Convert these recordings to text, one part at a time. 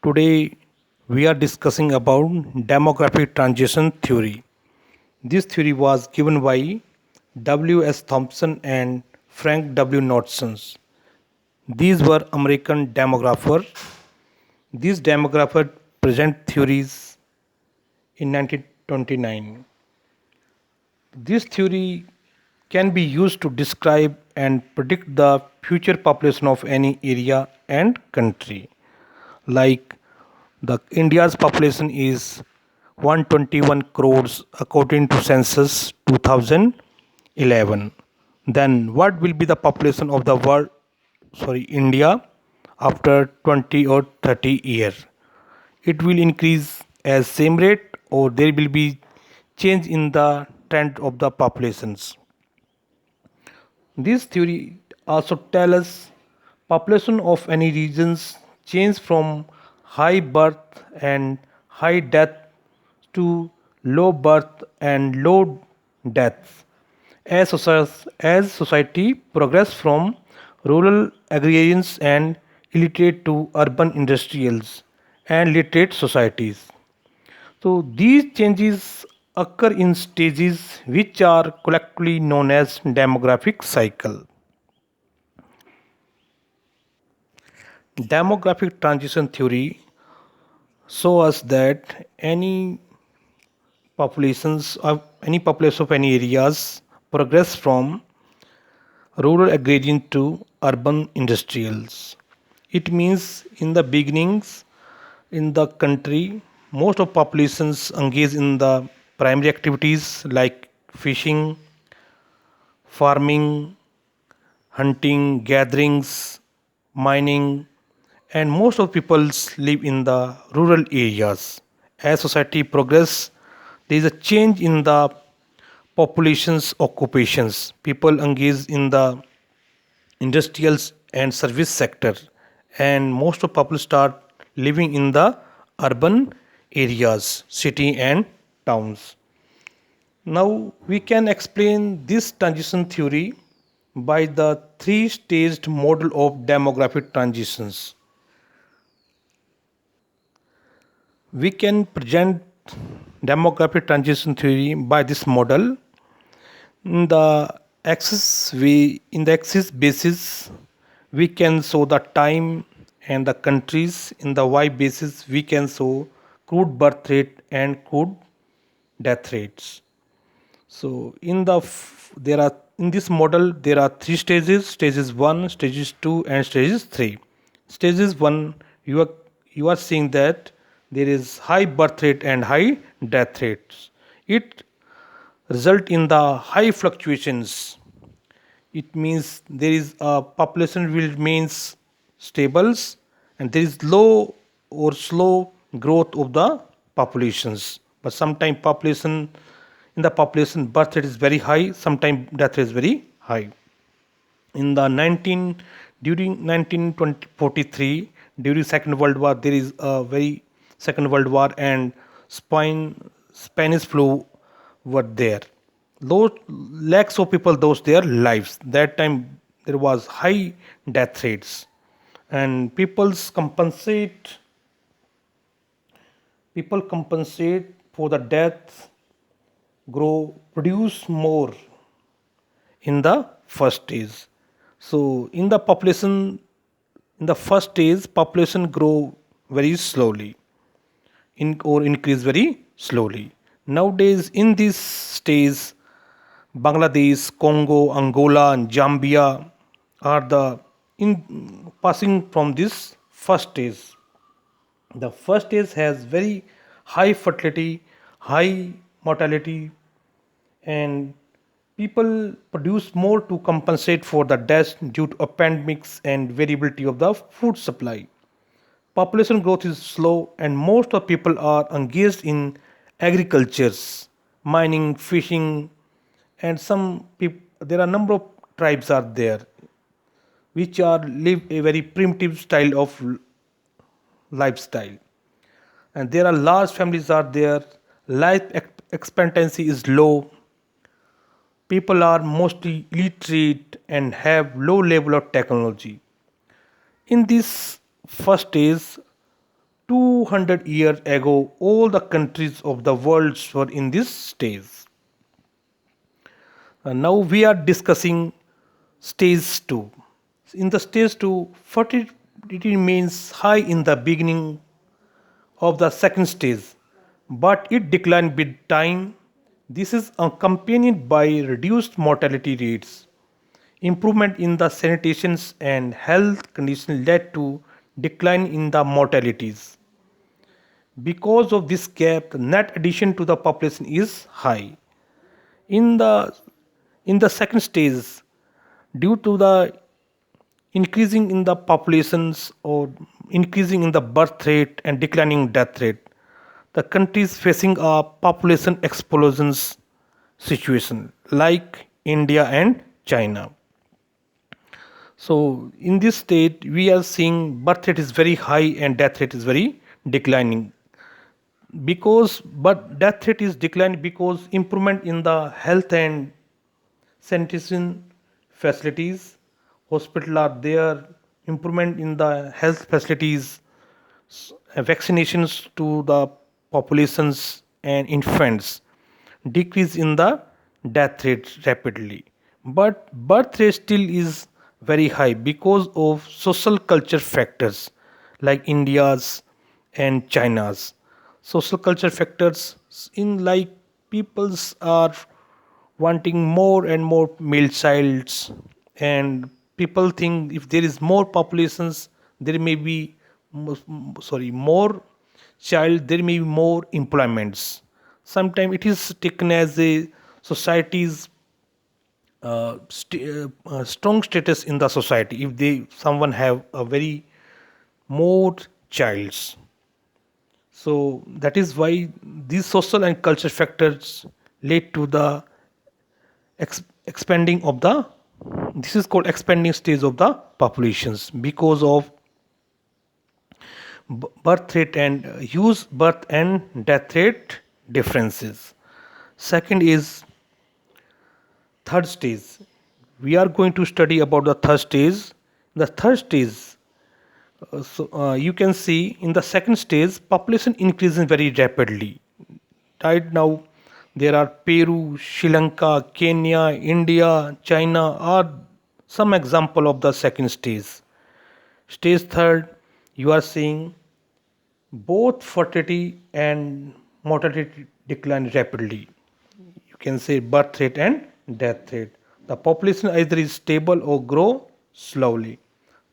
Today we are discussing about demographic transition theory. This theory was given by W. S. Thompson and Frank W. Knudsen. These were American demographers. These demographers present theories in 1929. This theory can be used to describe and predict the future population of any area and country. Like the India's population is 121 crores according to census 2011. Then what will be the population of the world, India, after 20 or 30 years? It will increase as same rate or there will be change in the trend of the populations. This theory also tells us population of any regions change from high birth and high death to low birth and low death as society progress from rural agrarians and illiterate to urban industrials and literate societies. So these changes occur in stages which are collectively known as demographic cycle. Demographic transition theory show us that any population of any areas progress from rural agrarian to urban industrials. It means in the beginnings in the country most of populations engage in the primary activities like fishing, farming, hunting, gatherings, mining, and most of people live in the rural areas. As society progress, there is a change in the population's occupations. People engage in the industrial and service sector, and most of people start living in the urban areas, city and towns. Now we can explain this transition theory by the three-staged model of demographic transitions. We can present demographic transition theory by this model. In the axis basis we can show the time and the countries. In the y basis we can show crude birth rate and crude death rates. So there are in this model there are three stages: stages 1, stages 2, and stages 3. Stages 1, you are seeing that there is high birth rate and high death rates. It result in the high fluctuations. It means there is a population will remains stables and there is low or slow growth of the populations. But sometimes population birth rate is very high, sometimes death rate is very high. In the 19 during 1943, during Second World War, there is a very Second World War and Spanish flu were there. Those lakhs of people lost their lives. That time there was high death rates, and people compensate for the death, produce more in the first stage. So in the first stage, population grow very slowly, or increase very slowly. Nowadays, in this stage, Bangladesh, Congo, Angola, and Zambia are the in passing from this first stage. The first stage has very high fertility, high mortality, and people produce more to compensate for the deaths due to pandemics and variability of the food supply. Population growth is slow, and most of people are engaged in agricultures, mining, fishing, and some people. There are number of tribes are there which are live a very primitive style of lifestyle, and there are large families are there. Expectancy is low. People are mostly illiterate and have low level of technology. In this first stage, 200 years ago, all the countries of the world were in this stage. Now we are discussing stage 2. In the stage 2, fertility remains high in the beginning of the second stage, but it declined with time. This is accompanied by reduced mortality rates. Improvement in the sanitation and health conditions led to decline in the mortalities. Because of this gap, the net addition to the population is high. In the in the second stage, due to the increasing in the populations or increasing in the birth rate and declining death rate, the country is facing a population explosions situation like India and China. So in this state, we are seeing birth rate is very high and death rate is very declining. Because but death rate is declining because improvement in the health and sanitation facilities, hospital are there, improvement in the health facilities, vaccinations to the populations and infants, decrease in the death rate rapidly. But birth rate still is very high because of social culture factors like India's and China's. Social culture factors in like peoples are wanting more and more male childs, and people think if there is more populations there may be more child, there may be more employments. Sometimes it is taken as a society's strong status in the society if they someone have a very more childs. So that is why these social and cultural factors lead to the expanding of the, this is called expanding stage of the populations because of birth rate and use birth and death rate differences. Second is third stage. We are going to study about the third stage. The third stage, you can see in the second stage population increasing very rapidly. Right now there are Peru, Sri Lanka, Kenya, India, China are some example of the second stage. Stage third, you are seeing both fertility and mortality decline rapidly. You can say birth rate and death rate. The population either is stable or grow slowly.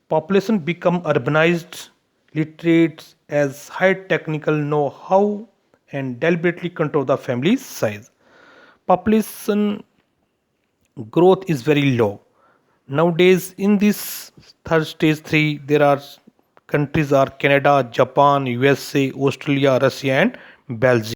Population become urbanized, literate as high technical know-how and deliberately control the family size. Population growth is very low. Nowadays, in this third stage 3, there are countries are Canada, Japan, USA, Australia, Russia, and Belgium.